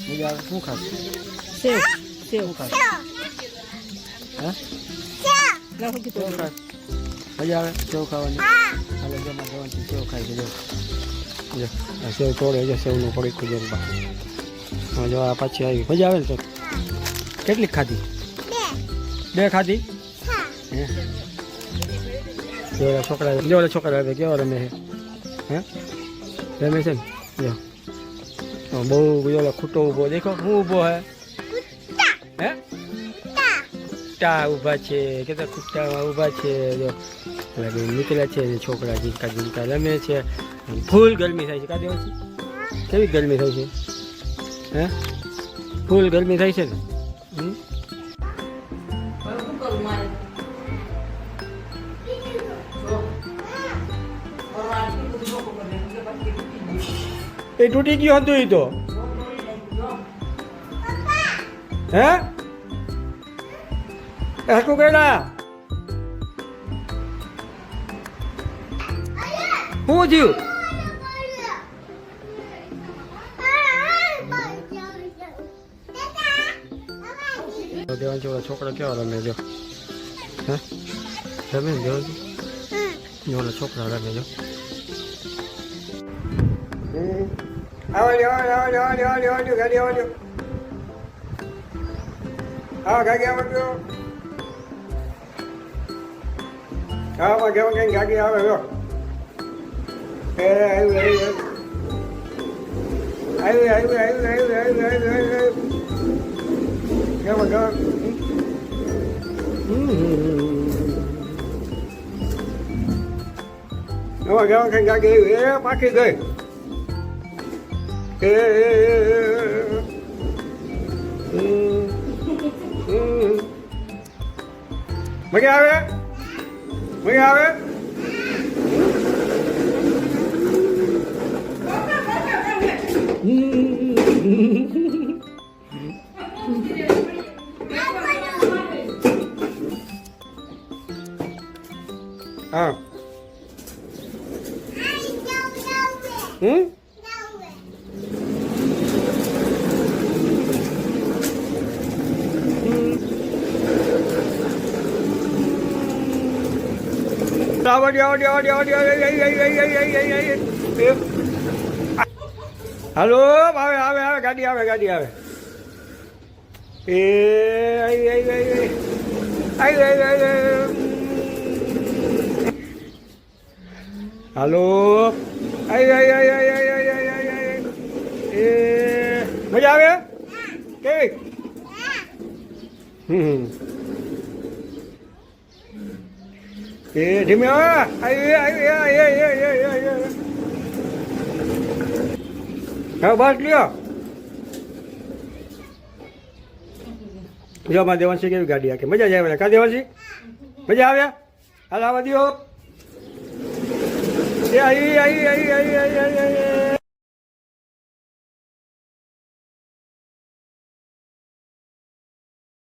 મજા આવે શું ખાસ સેવ સેવ ખાસ હા લાવો કે સેવ ખાસ મજા આવે સેવ ખાવાની હાલે જેમાં જવાથી સેવ ખાઈ ગયો જો આ સેવ તોડે છે સેવનું પડી ગયું હા જો આ પાછી આવી મજા આવે ને તો કેટલી ખાધી બે ખાધી હે જો છોકરા આવે કેવા રમે છે હે રમે છે ને જો બહુ ઓલો ખૂટો ઊભો દેખો હું ઊભો હે ટા ઊભા છે કે ખૂટામાં ઊભા છે જો નીકળ્યા છે છોકરા ઝીંકા ઝીંકા રમે છે ફૂલ ગરમી થાય છે કાઢે પછી કેવી ગરમી થાય છે હે ફૂલ ગરમી થાય છે ને એ તૂટી ગયું હતું એ તો હે હકુ કેડા શું થયું દેવાન છોકરા કેવા રમે જો હે રમે ને દેવાન છોકરા રમે જો ગાડી આવજો હા ગાડી આવજો હા કેવું કઈ ગાડી આવે જો આવ્યું ગાડી પાકી ગઈ મજા આવે મજા આવે હા હાલો આવે આવે આવે ગાડી આવે ગાડી આવે એ હાલો મજા આવે કેવી એ ધીમે હા બસ લ્યો જો મારા દેવાંશી કેવી ગાડી આખી મજા જ આવે કા દેવાંશી મજા આવ્યા હાલ આવા દો એ આવી